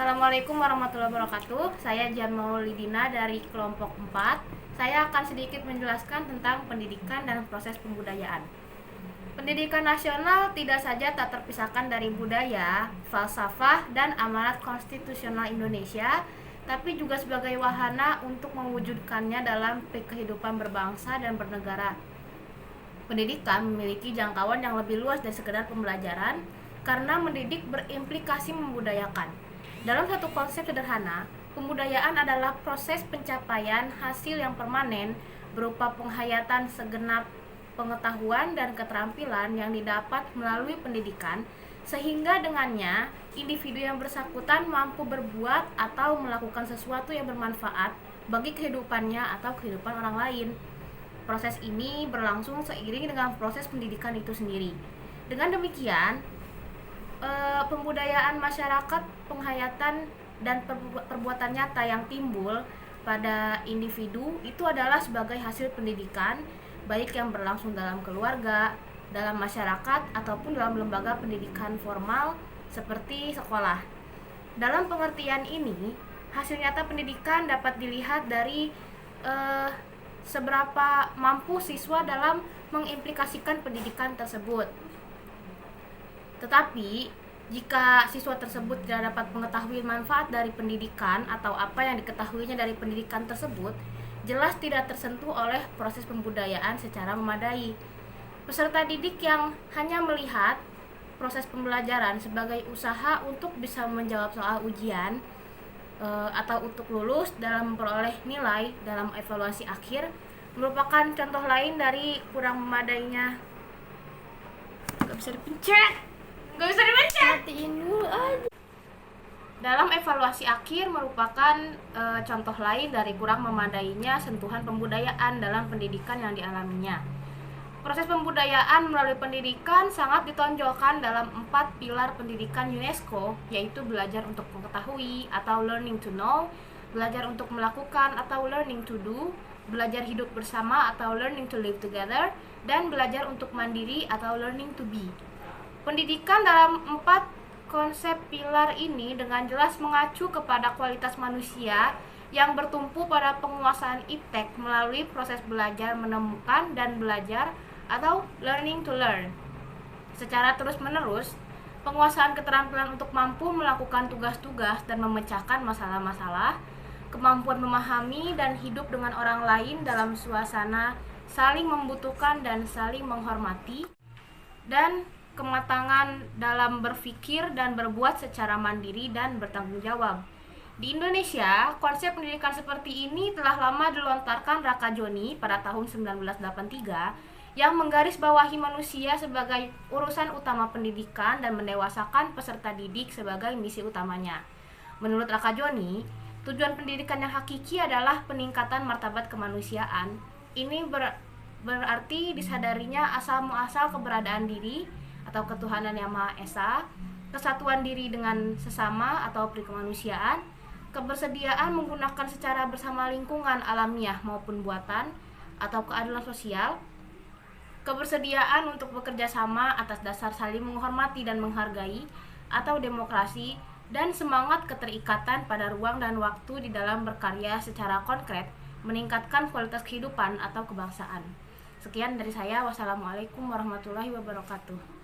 Assalamualaikum warahmatullahi wabarakatuh. Saya Jan Maulidina dari kelompok 4. Saya akan sedikit menjelaskan tentang pendidikan dan proses pembudayaan. Pendidikan nasional tidak saja tak terpisahkan dari budaya, falsafah, dan amanat konstitusional Indonesia, tapi juga sebagai wahana untuk mewujudkannya dalam kehidupan berbangsa dan bernegara. Pendidikan memiliki jangkauan yang lebih luas dari sekedar pembelajaran, karena mendidik berimplikasi membudayakan. Dalam satu konsep sederhana, pembudayaan adalah proses pencapaian hasil yang permanen berupa penghayatan segenap pengetahuan dan keterampilan yang didapat melalui pendidikan, sehingga dengannya individu yang bersangkutan mampu berbuat atau melakukan sesuatu yang bermanfaat bagi kehidupannya atau kehidupan orang lain. Proses ini berlangsung seiring dengan proses pendidikan itu sendiri. Dengan demikian, pembudayaan masyarakat, penghayatan dan perbuatan nyata yang timbul pada individu itu adalah sebagai hasil pendidikan, baik yang berlangsung dalam keluarga, dalam masyarakat, ataupun dalam lembaga pendidikan formal seperti sekolah. Dalam pengertian ini, hasil nyata pendidikan dapat dilihat dari seberapa mampu siswa dalam mengimplikasikan pendidikan tersebut. Tetapi, jika siswa tersebut tidak dapat mengetahui manfaat dari pendidikan atau apa yang diketahuinya dari pendidikan tersebut, jelas tidak tersentuh oleh proses pembudayaan secara memadai. Peserta didik yang hanya melihat proses pembelajaran sebagai usaha untuk bisa menjawab soal ujian atau untuk lulus dalam memperoleh nilai dalam evaluasi akhir merupakan contoh lain dari kurang memadainya. Gak bisa dipencet. Matiin dulu aja. Dalam evaluasi akhir merupakan contoh lain dari kurang memadainya sentuhan pembudayaan dalam pendidikan yang dialaminya. Proses pembudayaan melalui pendidikan sangat ditonjolkan dalam 4 pilar pendidikan UNESCO, yaitu belajar untuk mengetahui atau learning to know, belajar untuk melakukan atau learning to do, belajar hidup bersama atau learning to live together, dan belajar untuk mandiri atau learning to be. Pendidikan dalam 4 konsep pilar ini dengan jelas mengacu kepada kualitas manusia yang bertumpu pada penguasaan iptek melalui proses belajar menemukan dan belajar atau learning to learn. Secara terus-menerus, penguasaan keterampilan untuk mampu melakukan tugas-tugas dan memecahkan masalah-masalah, kemampuan memahami dan hidup dengan orang lain dalam suasana saling membutuhkan dan saling menghormati, dan kematangan dalam berpikir dan berbuat secara mandiri dan bertanggung jawab. Di Indonesia, konsep pendidikan seperti ini telah lama dilontarkan Raka Joni pada tahun 1983 yang menggarisbawahi manusia sebagai urusan utama pendidikan dan mendewasakan peserta didik sebagai misi utamanya. Menurut Raka Joni, tujuan pendidikan yang hakiki adalah peningkatan martabat kemanusiaan. Ini berarti disadarinya asal-muasal keberadaan diri atau ketuhanan yang Maha Esa, kesatuan diri dengan sesama atau perikemanusiaan, kebersediaan menggunakan secara bersama lingkungan alamiah maupun buatan atau keadilan sosial, kebersediaan untuk bekerja sama atas dasar saling menghormati dan menghargai atau demokrasi, dan semangat keterikatan pada ruang dan waktu di dalam berkarya secara konkret meningkatkan kualitas kehidupan atau kebangsaan. Sekian dari saya. Wassalamualaikum warahmatullahi wabarakatuh.